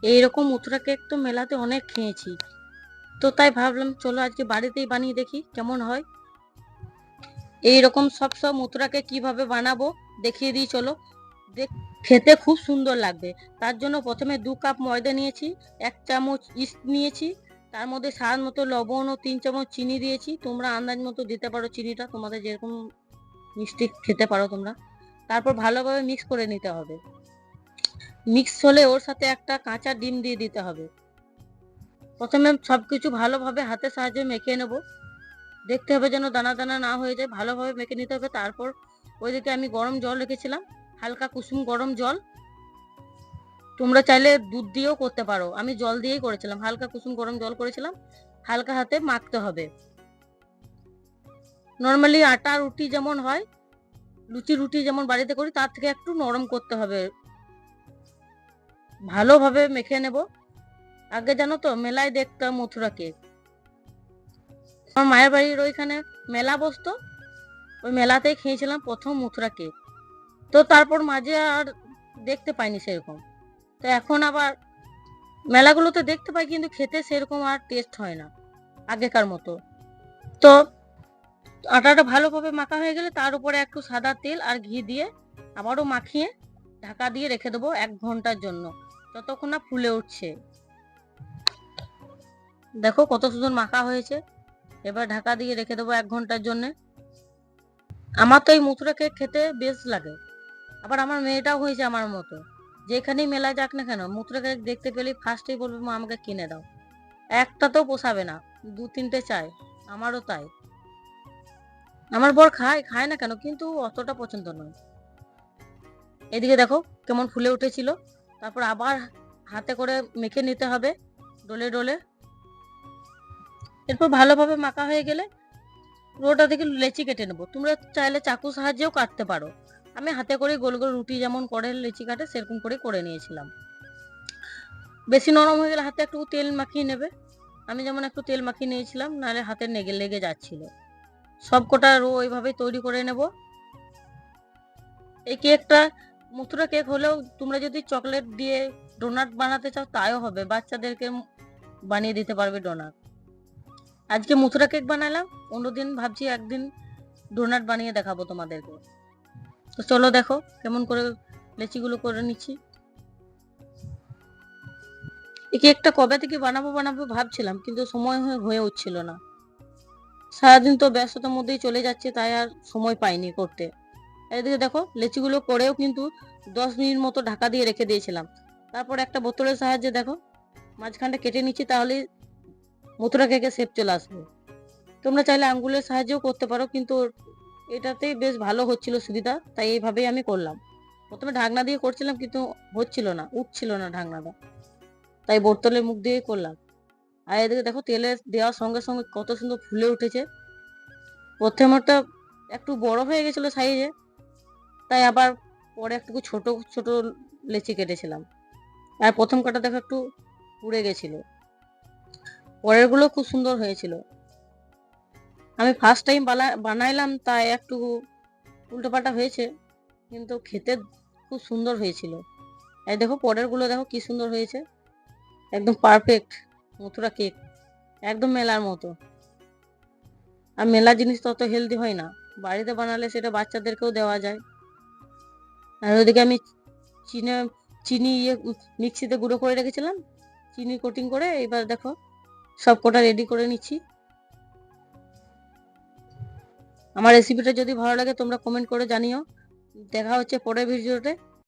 এইরকম মথুরা কেক তো মেলাতে অনেক খেয়েছি, তো তাই ভাবলাম চলো আজকে বাড়িতেই বানিয়ে দেখি কেমন হয়। এইরকম সব মথুরা কেক কিভাবে বানাবো দেখিয়ে দিই চলো। খেতে খুব সুন্দর লাগবে। তার জন্য প্রথমে 2 কাপ ময়দা নিয়েছি, 1 চামচ ইস্ট নিয়েছি, তার মধ্যে স্বাদ মতো লবণ ও 3 চামচ চিনি দিয়েছি। তোমরা আন্দাজ মতো দিতে পারো চিনিটা, তোমাদের যেরকম মিষ্টি খেতে পারো তোমরা। তারপর ভালোভাবে মিক্স করে নিতে হবে। মিক্স হলে ওর সাথে একটা কাঁচা ডিম দিয়ে দিতে হবে। প্রথমে সবকিছু ভালোভাবে হাতের সাহায্যে মেখে নেব। দেখতে হবে যেন দানা দানা না হয়ে যায়, ভালোভাবে মেখে নিতে হবে। তারপর ওইদিকে আমি গরম জল রেখেছিলাম, হালকা কুসুম গরম জল। তোমরা চাইলে দুধ দিয়েও করতে পারো, আমি জল দিয়েই করেছিলাম, হালকা কুসুম গরম জল করেছিলাম। হালকা হাতে মাখতে হবে। নর্মালি আটা রুটি যেমন হয়, লুচি রুটি যেমন বাড়িতে করি, তার থেকে একটু নরম করতে হবে। ভালোভাবে মেখে নেব। আগে জানো তো মেলায় দেখতাম মথুরা কেক, আমার মায়ের বাড়ির ওইখানে মেলা বসতো, ওই মেলাতেই খেয়েছিলাম প্রথম মথুরা কেক। তো তারপর মাঝে আর দেখতে পাইনি সেরকম। তো এখন আবার মেলাগুলোতে দেখতে পাই, কিন্তু খেতে সেরকম আর টেস্ট হয় না আগেকার মতো। তো আটাটা ভালোভাবে মাখা হয়ে গেলে তার উপরে একটু সাদা তেল আর ঘি দিয়ে আবারও মাখিয়ে ঢাকা দিয়ে রেখে দেবো 1 ঘন্টার জন্য, যতক্ষণ না ফুলে উঠছে। দেখো কত সুন্দর মাখা হয়েছে। এবার ঢাকা দিয়ে রেখে দেবো 1 ঘন্টার জন্য। আমার তো এই মথুরা কেক খেতে বেশ লাগে। আবার আমার মেয়েটাও হয়েছে আমার মতো, যেখানেই মেলা যাক না কেন মথুরা কেক দেখতে পেলেই ফার্স্টেই বলবে মা আমাকে কিনে দাও। একটা তো পোষাবে না, 2-3টে চাই। আমারও তাই। আমার বর খায় খায় না কেন, কিন্তু অতটা পছন্দ নয়। এদিকে দেখো কেমন ফুলে উঠেছিল। তারপর আবার হাতে করে মেখে নিতে হবে ডলে ডলে। এরপর ভালোভাবে মাখা হয়ে গেলে পুরোটা থেকে লেচি কেটে নেবো। তোমরা চাইলে চাকুর সাহায্যেও কাটতে পারো। আমি হাতে করে গোল গোল রুটি যেমন করে লেচি কাটে সেরকম করে নিয়েছিলাম। বেশি নরম হয়ে গেলে হাতে একটু তেল মাখিয়ে নেবে। আমি যেমন একটু তেল মাখিয়ে নিয়েছিলাম, নাহলে হাতে লেগে যাচ্ছিল। সব কটা রো ওইভাবেই তৈরি করে নেব। এই কেকটা মথুরা কেক হলেও তোমরা যদি চকলেট দিয়ে ডোনাট বানাতে চাও তাও হবে, বাচ্চাদেরকে বানিয়ে দিতে পারবে ডোনাট। আজকে মথুরা কেক বানালাম, অন্যদিন ভাবছি একদিন ডোনাট বানিয়ে দেখাবো তোমাদেরকে। তো চলো দেখো কেমন করে লেচিগুলো করে নিচ্ছি। এই কেকটা কবে থেকে বানাবো ভাবছিলাম, কিন্তু সময় হয়ে উঠছিল না। সারাদিন তো ব্যস্ততার মধ্যেই চলে যাচ্ছে, তাই আর সময় পাইনি করতে। এদিকে দেখো লেচিগুলো করেও কিন্তু 10 মিনিট মতো ঢাকা দিয়ে রেখে দিয়েছিলাম। তারপর একটা বোতলের সাহায্যে দেখো মাঝখানটা কেটে নিচ্ছি, তাহলে মথুরা কেকের শেপ চলে আসবে। তোমরা চাইলে আঙ্গুলের সাহায্যেও করতে পারো, কিন্তু এটাতেই বেশ ভালো হচ্ছিল সুবিধা, তাই এইভাবেই আমি করলাম। প্রথমে ঢাকনা দিয়ে করছিলাম, কিন্তু হচ্ছিল না, উঠছিল না ঢাকনাটা, তাই বোতলের মুখ দিয়ে করলাম। আর এদিকে দেখো তেলে দেওয়ার সঙ্গে সঙ্গে কত সুন্দর ফুলে উঠেছে। প্রথমটা একটু বড় হয়ে গেছিল সাইজে, তাই আবার পরে একটু ছোট ছোট লেচি কেটেছিলাম। আর প্রথম কটা দেখো একটু পুড়ে গেছিল, পরের গুলো খুব সুন্দর হয়েছিল। আমি ফার্স্ট টাইম বানাইলাম, তাই একটু উল্টোপাল্টা হয়েছে, কিন্তু খেতে খুব সুন্দর হয়েছিল। এই দেখো পরের গুলো দেখো কি সুন্দর হয়েছে, একদম পারফেক্ট মথুরা কেক, একদম মেলার মতো। আর মেলা জিনিস তো অত হেলদি হয় না, বাড়িতে বানালে সেটা বাচ্চাদেরকেও দেওয়া যায়। আর ওইদিকে আমি চিনি মিক্সিতে গুঁড়ো করে রেখেছিলাম, চিনি কোটিং করে। এবার দেখো সব কটা রেডি করে নিচ্ছি। আমার রেসিপিটা যদি ভালো লাগে তোমরা কমেন্ট করে জানিও। দেখা হচ্ছে পরের ভিডিওতে।